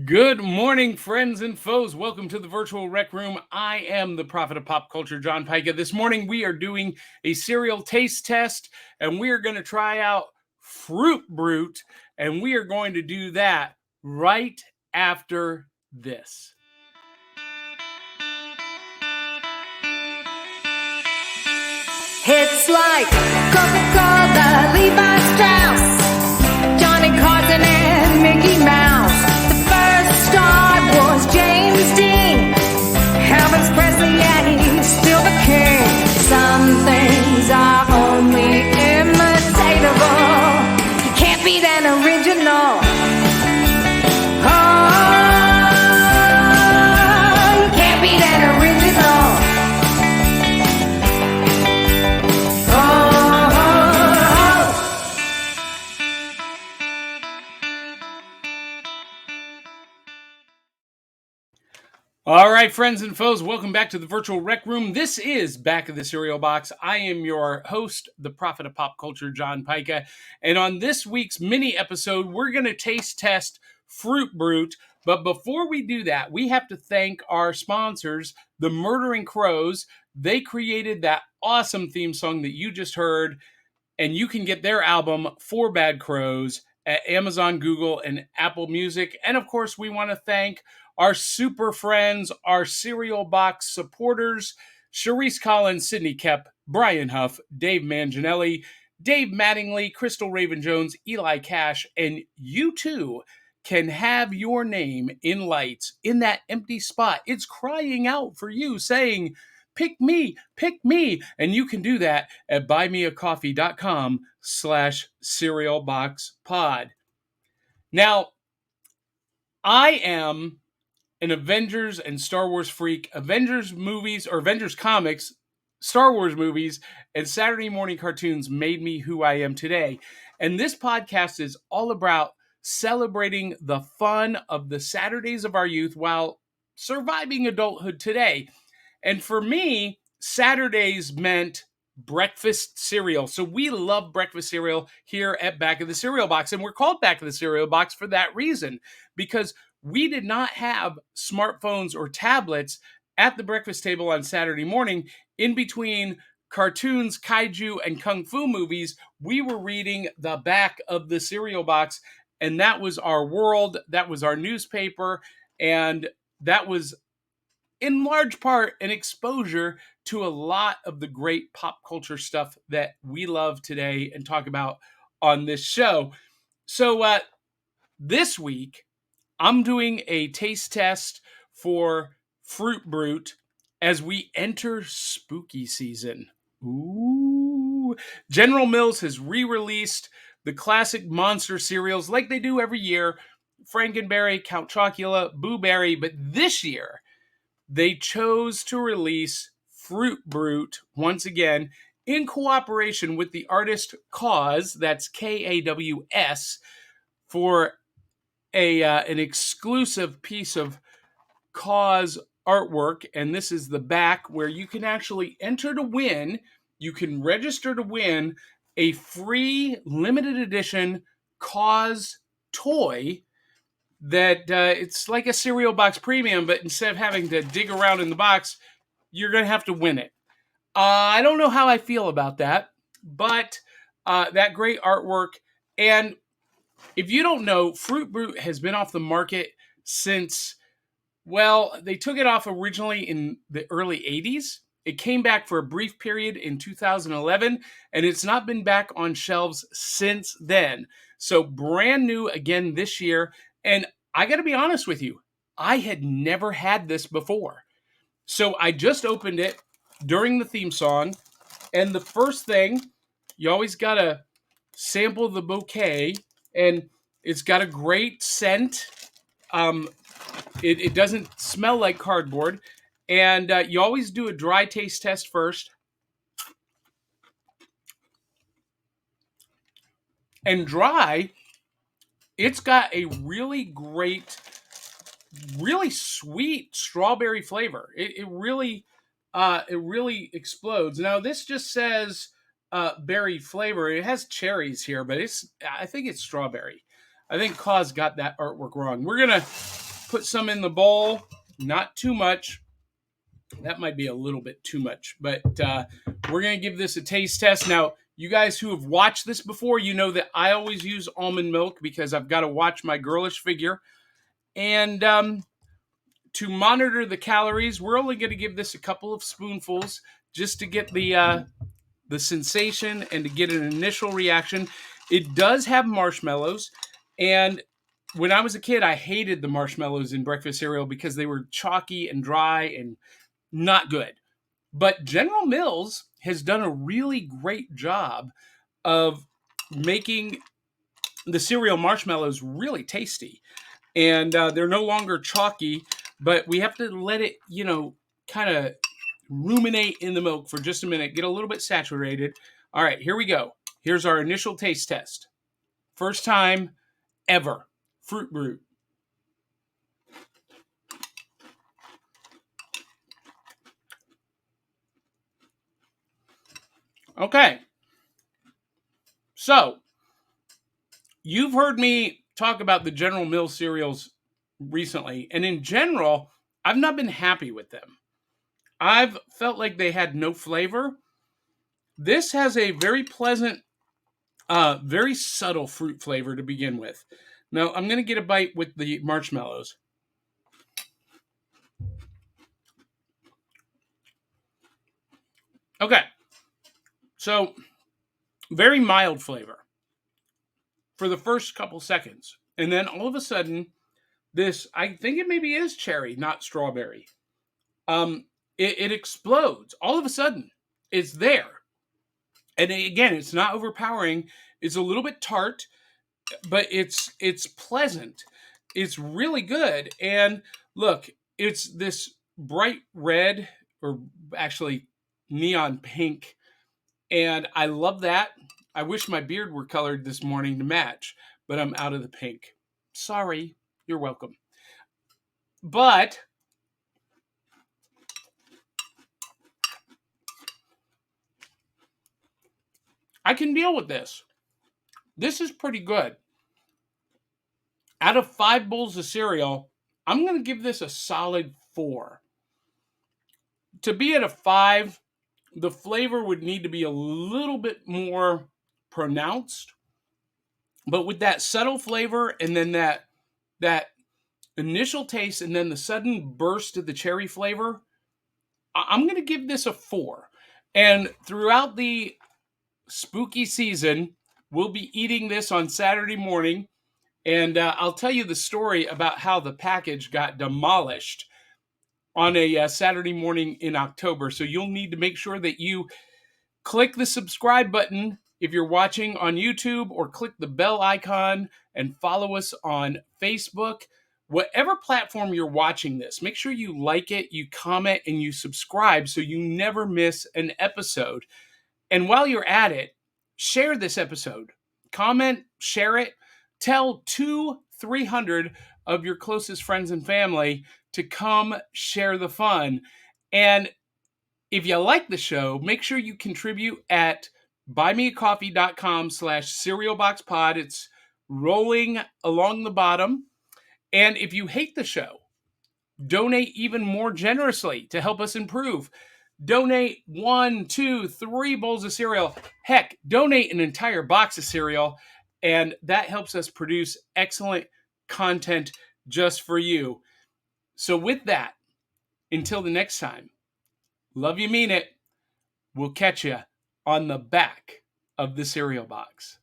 Good morning, friends and foes. Welcome to the virtual rec room. I am the prophet of pop culture, John Pyka. This morning we are doing a cereal taste test, and we are going to try out Frute Brute, and we are going to do that right after this. It's like Coca-Cola, Levi Strauss, Johnny Carson and Mickey Mouse. The first star was James Dean. Elvis Presley, yeah, he's still the king. Some things are only imitatable. You can't beat an original. Oh, you can't beat an original. All right, friends and foes, welcome back to the virtual rec room. This is Back of the Cereal Box. I am your host, the prophet of pop culture, John Pyka. And on this week's mini episode, we're going to taste test Frute Brute. But before we do that, we have to thank our sponsors, the Murdering Crows. They created that awesome theme song that you just heard. And you can get their album, Four Bad Crows, at Amazon, Google, and Apple Music. And of course, we want to thank our super friends, our cereal box supporters, Sharice Collins, Sydney Kep, Brian Huff, Dave Manginelli, Dave Mattingly, Crystal Raven Jones, Eli Cash, and you too can have your name in lights in that empty spot. It's crying out for you, saying, pick me, and you can do that at buymeacoffee.com/cerealboxpod. Now, I am an Avengers and Star Wars freak. Avengers movies, or Avengers comics, Star Wars movies, and Saturday morning cartoons made me who I am today. And this podcast is all about celebrating the fun of the Saturdays of our youth while surviving adulthood today. And for me, Saturdays meant breakfast cereal. So we love breakfast cereal here at Back of the Cereal Box. And we're called Back of the Cereal Box for that reason, because we did not have smartphones or tablets at the breakfast table on Saturday morning. In between cartoons, kaiju, and kung fu movies, we were reading the back of the cereal box. And that was our world. That was our newspaper. And that was in large part an exposure to a lot of the great pop culture stuff that we love today and talk about on this show. So this week, I'm doing a taste test for Frute Brute as we enter spooky season. Ooh. General Mills has re-released the classic monster cereals like they do every year, Frankenberry, Count Chocula, Boo Berry, but this year they chose to release Frute Brute once again in cooperation with the artist Kaws, that's Kaws, for an exclusive piece of Kaws artwork. And this is the back where you can actually enter to win. You can register to win a free limited edition Kaws toy that it's like a cereal box premium, but instead of having to dig around in the box, you're going to have to win it. I don't know how I feel about that, but that great artwork. And if you don't know, Frute Brute has been off the market since, well, they took it off originally in the early 80s. It came back for a brief period in 2011, and it's not been back on shelves since then. So brand new again this year. And I got to be honest with you, I had never had this before. So I just opened it during the theme song. And the first thing, you always got to sample the bouquet. And it's got a great scent. It doesn't smell like cardboard. And you always do a dry taste test first. And dry, it's got a really great, really sweet strawberry flavor. It really explodes. Now this just says berry flavor. It has cherries here, but I think it's strawberry. I think Kaws got that artwork wrong. We're gonna put some in the bowl, not too much. That might be a little bit too much, but we're going to give this a taste test. Now, you guys who have watched this before, you know that I always use almond milk because I've got to watch my girlish figure. And to monitor the calories, we're only going to give this a couple of spoonfuls just to get the sensation and to get an initial reaction. It does have marshmallows, and when I was a kid, I hated the marshmallows in breakfast cereal because they were chalky and dry and not good. But General Mills has done a really great job of making the cereal marshmallows really tasty. And they're no longer chalky, but we have to let it, kind of ruminate in the milk for just a minute, get a little bit saturated. All right, here we go. Here's our initial taste test. First time ever. Frute Brute. Okay. So, you've heard me talk about the General Mills cereals recently, and in general, I've not been happy with them. I've felt like they had no flavor. This has a very pleasant, very subtle fruit flavor to begin with. Now, I'm going to get a bite with the marshmallows. Okay. So, very mild flavor for the first couple seconds. And then all of a sudden, this, I think it maybe is cherry, not strawberry. It explodes. All of a sudden, it's there. And again, it's not overpowering. It's a little bit tart, but it's pleasant. It's really good. And look, it's this bright red, or actually neon pink, and I love that. I wish my beard were colored this morning to match, but I'm out of the pink. Sorry, you're welcome. But I can deal with this. This is pretty good. Out of 5 bowls of cereal, I'm going to give this a solid 4. To be at a 5, the flavor would need to be a little bit more pronounced. But with that subtle flavor and then that initial taste and then the sudden burst of the cherry flavor, I'm going to give this a 4. And throughout the spooky season, we'll be eating this on Saturday morning. And I'll tell you the story about how the package got demolished on a Saturday morning in October. So you'll need to make sure that you click the subscribe button if you're watching on YouTube, or click the bell icon and follow us on Facebook. Whatever platform you're watching this, make sure you like it, you comment, and you subscribe so you never miss an episode. And while you're at it, share this episode. Comment, share it. Tell 200-300 of your closest friends and family to come share the fun. And if you like the show, make sure you contribute at buymeacoffee.com/cerealboxpod. It's rolling along the bottom. And if you hate the show, donate even more generously to help us improve. Donate 1, 2, 3 bowls of cereal. Heck, donate an entire box of cereal. And that helps us produce excellent content just for you. So with that, until the next time, love you, mean it. We'll catch you on the back of the cereal box.